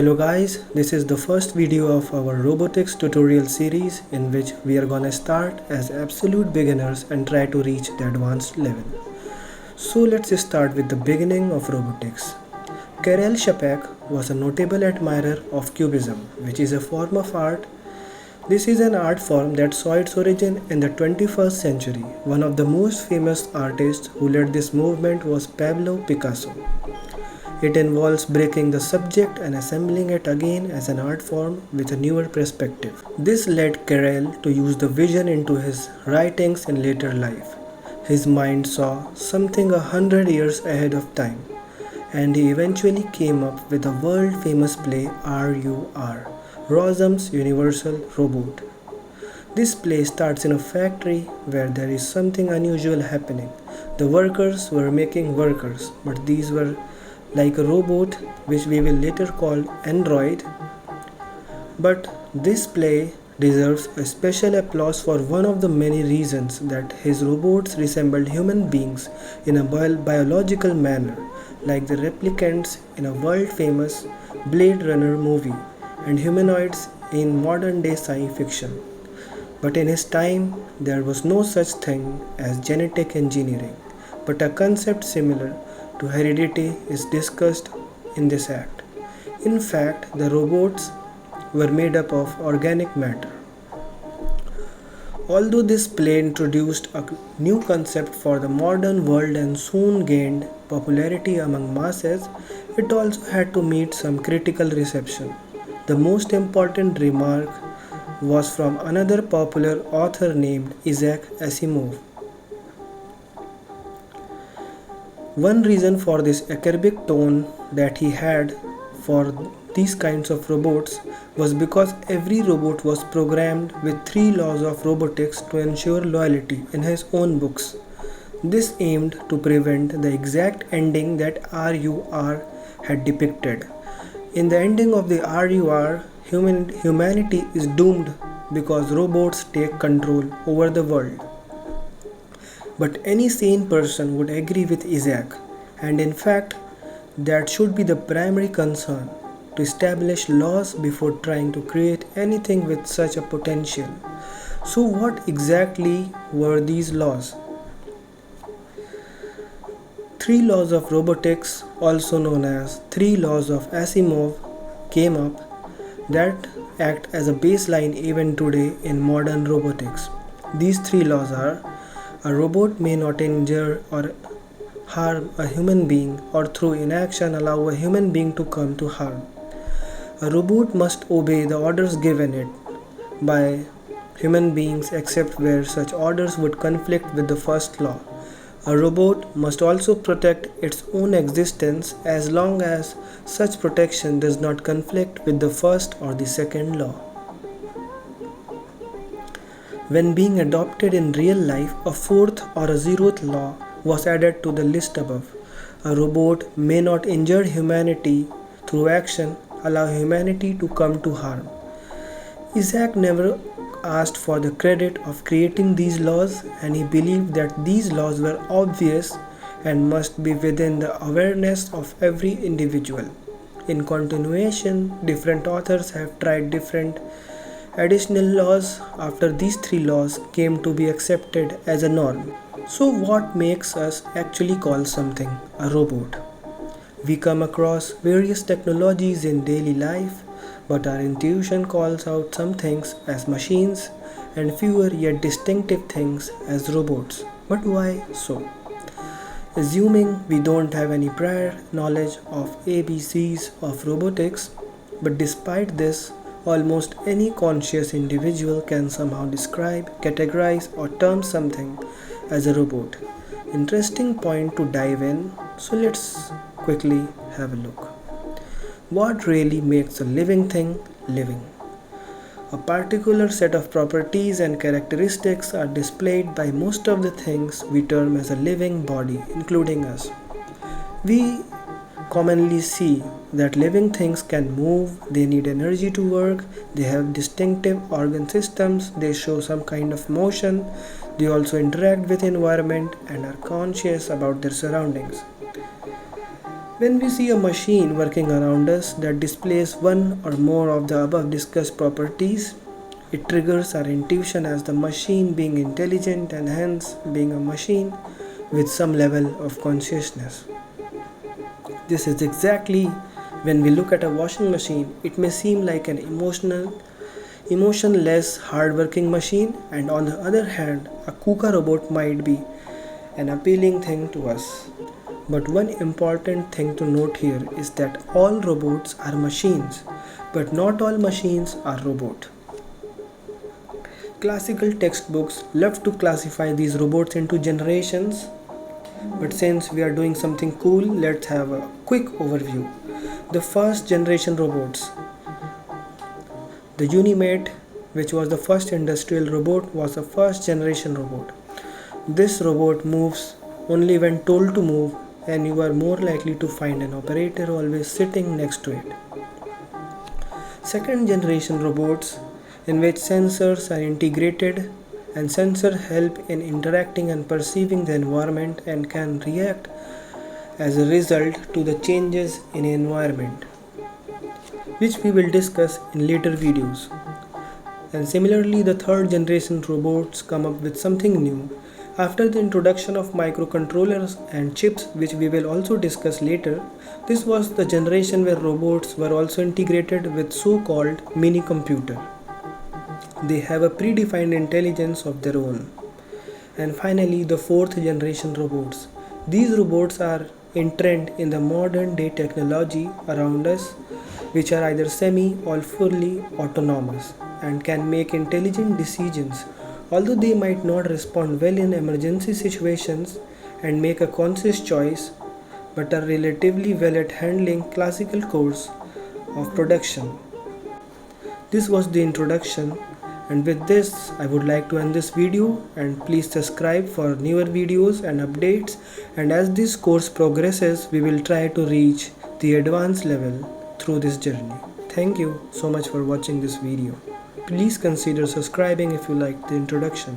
Hello guys, this is the first video of our robotics tutorial series in which we are gonna start as absolute beginners and try to reach the advanced level. So let's start with the beginning of robotics. Karel Čapek was a notable admirer of Cubism, which is a form of art. This is an art form that saw its origin in the 21st century. One of the most famous artists who led this movement was Pablo Picasso. It involves breaking the subject and assembling it again as an art form with a newer perspective. This led Karel to use the vision into his writings in later life. His mind saw something 100 years ahead of time, and he eventually came up with the world-famous play RUR, Rossum's Universal Robot. This play starts in a factory where there is something unusual happening. The workers were making workers, but these were like a robot, which we will later call android. But this play deserves a special applause for one of the many reasons that his robots resembled human beings in a biological manner, like the replicants in a world-famous Blade Runner movie and humanoids in modern-day science fiction. But in his time, there was no such thing as genetic engineering, but a concept similar to heredity is discussed in this act. In fact, the robots were made up of organic matter. Although this play introduced a new concept for the modern world and soon gained popularity among masses, it also had to meet some critical reception. The most important remark was from another popular author named Isaac Asimov. One reason for this acerbic tone that he had for these kinds of robots was because every robot was programmed with 3 laws of robotics to ensure loyalty in his own books. This aimed to prevent the exact ending that RUR had depicted. In the ending of the RUR, humanity is doomed because robots take control over the world. But any sane person would agree with Isaac, and in fact, that should be the primary concern, to establish laws before trying to create anything with such a potential. So what exactly were these laws? 3 laws of robotics, also known as 3 laws of Asimov, came up that act as a baseline even today in modern robotics. These 3 laws are: a robot may not injure or harm a human being, or through inaction allow a human being to come to harm. A robot must obey the orders given it by human beings except where such orders would conflict with the first law. A robot must also protect its own existence as long as such protection does not conflict with the first or the second law. When being adopted in real life, a 4th or a 0th law was added to the list above. A robot may not injure humanity through action, allow humanity to come to harm. Isaac never asked for the credit of creating these laws, and he believed that these laws were obvious and must be within the awareness of every individual. In continuation, different authors have tried different additional laws after these 3 laws came to be accepted as a norm. So what makes us actually call something a robot? We come across various technologies in daily life, but our intuition calls out some things as machines and fewer yet distinctive things as robots. But why so? Assuming we don't have any prior knowledge of ABCs of robotics, but despite this, almost any conscious individual can somehow describe, categorize, or term something as a robot. Interesting point to dive in, so let's quickly have a look. What really makes a living thing living? A particular set of properties and characteristics are displayed by most of the things we term as a living body, including us. We commonly see that living things can move, they need energy to work, they have distinctive organ systems, they show some kind of motion, they also interact with environment and are conscious about their surroundings. When we see a machine working around us that displays one or more of the above discussed properties, it triggers our intuition as the machine being intelligent and hence being a machine with some level of consciousness. This is exactly when we look at a washing machine, it may seem like an emotionless, hardworking machine, and on the other hand, a KUKA robot might be an appealing thing to us. But one important thing to note here is that all robots are machines, but not all machines are robots. Classical textbooks love to classify these robots into generations, but since we are doing something cool, let's have a quick overview. The first generation robots. The Unimate, which was the first industrial robot, was a first generation robot. This robot moves only when told to move, and you are more likely to find an operator always sitting next to it. Second generation robots, in which sensors are integrated and sensors help in interacting and perceiving the environment and can react as a result to the changes in environment, which we will discuss in later videos. And similarly, the third generation robots come up with something new. After the introduction of microcontrollers and chips, which we will also discuss later, this was the generation where robots were also integrated with so-called mini computer. They have a predefined intelligence of their own. And finally, the fourth generation robots. These robots are in trend in the modern day technology around us, which are either semi or fully autonomous and can make intelligent decisions, although they might not respond well in emergency situations and make a conscious choice, but are relatively well at handling classical course of production. This was the introduction, and with this I would like to end this video, and please subscribe for newer videos and updates, and as this course progresses we will try to reach the advanced level through this journey. Thank you so much for watching this video. Please consider subscribing if you liked the introduction.